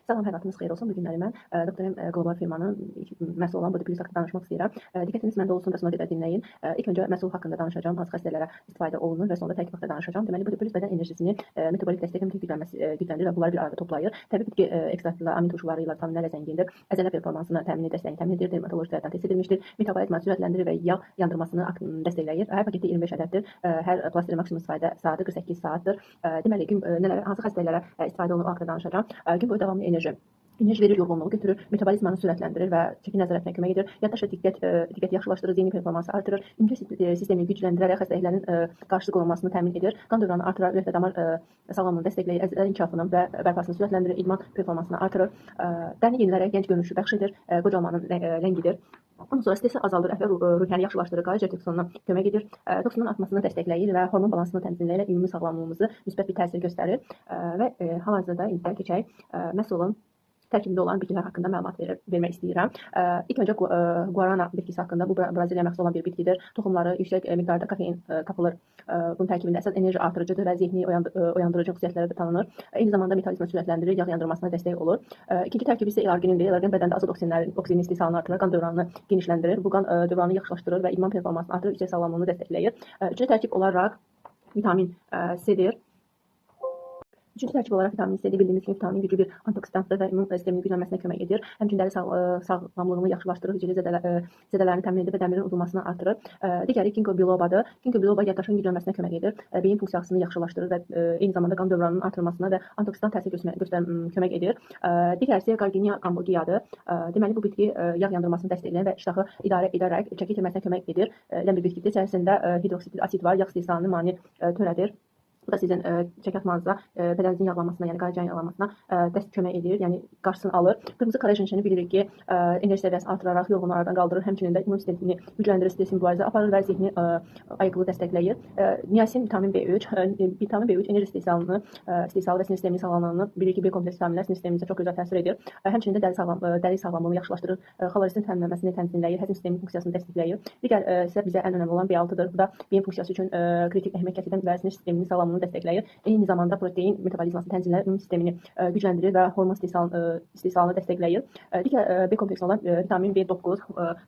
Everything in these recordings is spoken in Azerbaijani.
Salam, hər vaxtınız xeyir olsun. Bu günləri mən Doktor M qlobal firmanın məhsul olan Body Plus haqqında danışmaq istəyirəm. Diqqətiniz məndə olsun və sonuna qədər dinləyin. İlk öncə məhsul haqqında danışacağım, hansı xəstələrə istifadə olunur və sonra tədqiqatda danışacağım. Deməli, Body Plus bədən enerjisini, metabolik dəstəklə gücləndirir və bunları bir arada toplayır. Təbii bitki ekstraktlarla, amin turşuları ilə, vitaminlərlə zəngindir. Əzələ performansını təmin edir, dermatoloji tərəfdən test edilmişdir. Metabolizmanı sürətləndirir və yağ yandırmasını dəstəkləyir. Hər paketdə 25 ədəddir. Hər plastırın maksimum istifadə saatı 48 saatdır. Deməli, hansı xəstələrə istifadə olunur haqqında danışacağım. Gün boyu davamlı enerji verir, yorğunluğu götürür, metabolizmanı sürətləndirir və çəki nəzarətinə kömək edir. Yaddaşa diqqət yaxşılaşdırır, zehni performansı artırır, immun sistemini gücləndirərək xəstəliklərin qarşısı qorunmasını təmin edir. Qan dövranını artırır, ürək və damar sağlamlığını dəstəkləyir, əzələ inkişafını və bərpasını sürətləndirir, idman performansını artırır. Dərini yenilərək gənc görünüşü bəxş edir, qocalmanın ləngidir. Ondan sonra stresi azaldır, ruhiyyəni yaxşılaşdırır, qaraciyər toksinuna kömək edir, toksinun artmasını dəstəkləyir və hormon balansını tənzimləyərək ümumi sağlamlığımızı müsbət bir təsir göstərir. Və hal-hazırda indi keçək məhsulun tərkibində olan bitkilər haqqında məlumat vermək istəyirəm. İlk öncə guarana bitkisi haqqında. Bu Braziliya məhsulu olan bir bitkidir. Toxumları yüksək miqdarda kofein tapılır. Bunun tərkibində əsas enerji artırıcıdır və zehni oyandırıcı xüsusiyyətləri də tanınır. Eyni zamanda metabolizmanı sürətləndirir, yağ yandırmasına dəstək olur. İkinci tərkibi isə elarginindir. Elargin bədəndə azot oksigenin istehsalını artırır, qan dövranını genişləndirir. Bu qan dövranını yaxşılaşdırır və idman performansını artırır, ürək sağlamlığını dəstəkləyir. Üçüncü tərkib olaraq vitamin C-dir. Üçüncü tərkib olaraq vitamin C-də bildiyimiz kimi vitamin güclü bir antioksidantdır və immun sisteminin güclənməsinə kömək edir. Həmçinin dəri sağlamlığını yaxşılaşdırır, hüceyrə zədələrini təmin edir və dəmirin udulmasını artırır. Digəri ginkgo bilobadır. Ginkgo biloba yaddaşın güclənməsinə kömək edir, beyin funksiyasını yaxşılaşdırır və eyni zamanda qan dövranının artırmasına və antioksidant təsir kömək edir. Digərisi Garcinia cambogiadır. Deməli, bu bitki yağ yandırmasını dəstəkləyən və iştahı idarə edərək çəki itirməsinə kömək edir. Ləm bir bitkidir. İçərisində hidroksidik asid var, yağ istehsalını mane törədir. Bu da sizin çəki atmanıza, bədəninizin yağlanmasına, yəni qaraciyərin yağlanmasına kömək edir, yəni qarşısını alır. Qırmızı kara jenşeni bilirik ki, enerji səviyyəsini artıraraq yorğunluğu aradan qaldırır, həmçinin də immun sistemini gücləndirir, stresi mübarizə aparır və zehni ayıqlığı dəstəkləyir. Niasin, vitamin B3 enerji istehsalı və sinir sisteminin sağlamlığını bilirik ki, B kompleks vitaminlər sinir sistemimizə çox gözəl təsir edir. Həmçinin də dəri sağlamlığını yaxşılaşdırır, xolesterin təminləməsini tənzimləyir, həzm sisteminin funksiyasını dəstəkləyir. Digər isə bizə ən önəmli olan B6-dır. Bu da beyin funksiyası üçün kritik əhəmiyyət kəsb edən və sinir sisteminin sağlamlığını dəstəkləyir. Eyni zamanda protein metabolizmasını tənzimləyir, immun sistemini gücləndirir və hormon istehsalını dəstəkləyir. Digər B kompleksi olan vitamin B9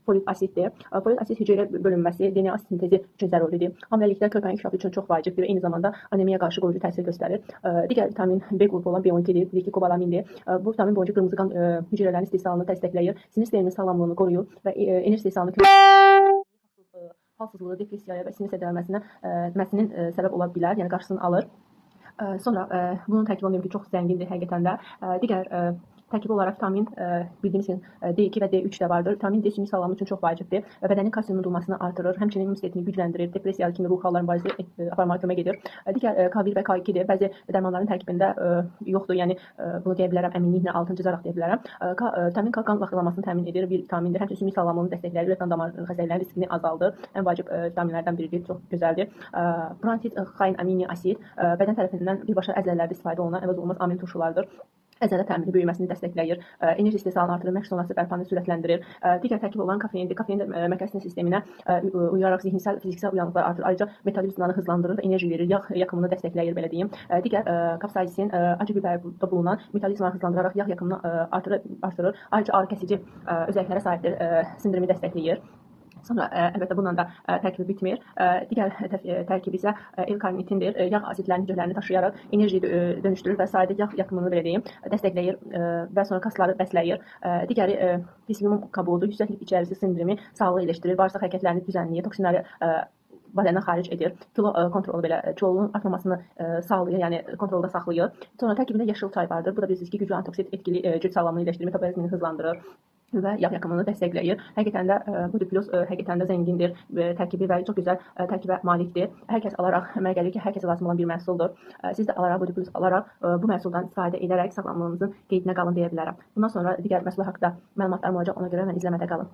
folik asiddir. Folik asid hüceyrə bölünməsi, DNA sintezi üçün zəruridir. Hamiləlikdə körpənin inkişafı üçün çox vacibdir və eyni zamanda anemiyaya qarşı qoruyucu təsir göstərir. Digər vitamin B qrupu olan B12-dir, bilirik ki, kobalamindir. Bu vitamin boyunca qırmızı qan hüceyrələrinin istehsalını dəstəkləyir, sinir sisteminin sağlamlığını qoruyur və enerji istehsalını halsızlığı, depressiyaya və sinir zədələnməsinin səbəb ola bilər, yəni qarşısını alır. Sonra bunun tərkibi olmayan ki, çox zəngindir həqiqətən də. Digər tərkibi olaraq vitamin bildiyimiz kimi D2 və D3 də vardır. Vitamin D sümük sağlamlığı üçün çox vacibdir və bədənin kalsiumun udulmasını artırır, həmçinin immun sistemini gücləndirir, depressiya kimi ruh hallarının mübarizə aparmağa kömək edir. Digər K1 və K2-dir. Bəzi dərmanların tərkibində yoxdur, yəni bunu deyə bilərəm, əminliklə altını çizərək deyə bilərəm. Vitamin K qan vaxtlamasını təmin edir, bir vitamindir. Həmçinin sümük sağlamlığını dəstəkləyir, ürək damar xəstəliklərinin riskini azaldır. Ən vacib vitaminlərdən biridir, çox gözəldir. Brontit xain amini asid bədən tərəfindən birbaşa əzələlərdə istifadə olunan əvəzolunmaz amin turşulardır. Əzələ təmini böyüməsini dəstəkləyir, enerji istehsalını artırır, məşq sonrası bərpanı sürətləndirir. Digər tərkib olan kofeindir. Kofein də mərkəzi sinir sisteminə uyararaq zihinsel, fiziksel uyanıqlar artırır. Ayrıca metabolizmanı hızlandırır və enerji verir, yağ yakımını dəstəkləyir, belə deyim. Digər kapsaisin acı biberdə bulunan metabolizmanı hızlandıraraq yağ yakımını artırır. Ayrıca ağrı kəsici özəlliklərə sahibdir, sindromu dəstəkləyir. Sonra əlbəttə bununla da tərkibi bitmir. Digər tərkibi isə L-karnitindir. Yağ asidlərinin hüceyrələrini daşıyaraq enerjiyi dönüşdürür və sadə yağ yakımını belə deyim, dəstəkləyir və sonra kasları bəsləyir. Digəri pisilimum kabuğudur. Yüksək lif içərisi sindromu sağlığı iyiləşdirir, bağırsaq hərəkətlərini düzənləyir, toksinləri bədəndən xaric edir, kilo kontrolu belə, kilolunun artmamasını sağlayır, yəni kontrolda saxlayır. Sonra tərkibində yaşıl çay vardır. Bu da bilirsiniz ki, güclü antioksidant etkili cilt sağlamlığını iyiləşdirir, metabolizmini hızlandırır və yağ yakımını dəstəkləyir. Həqiqətən də Body Plus həqiqətən də zəngindir, tərkibi və çox gözəl tərkibə malikdir. Hər kəs alaraq, mənə gəlir ki, hər kəsə lazım olan bir məhsuldur. Siz də alaraq, Body Plus alaraq bu məhsuldan istifadə edərək sağlamlığınızın qeydinə qalın deyə bilərəm. Bundan sonra digər məhsullar haqqında məlumatlarım olacaq, ona görə mən izləmədə qalın.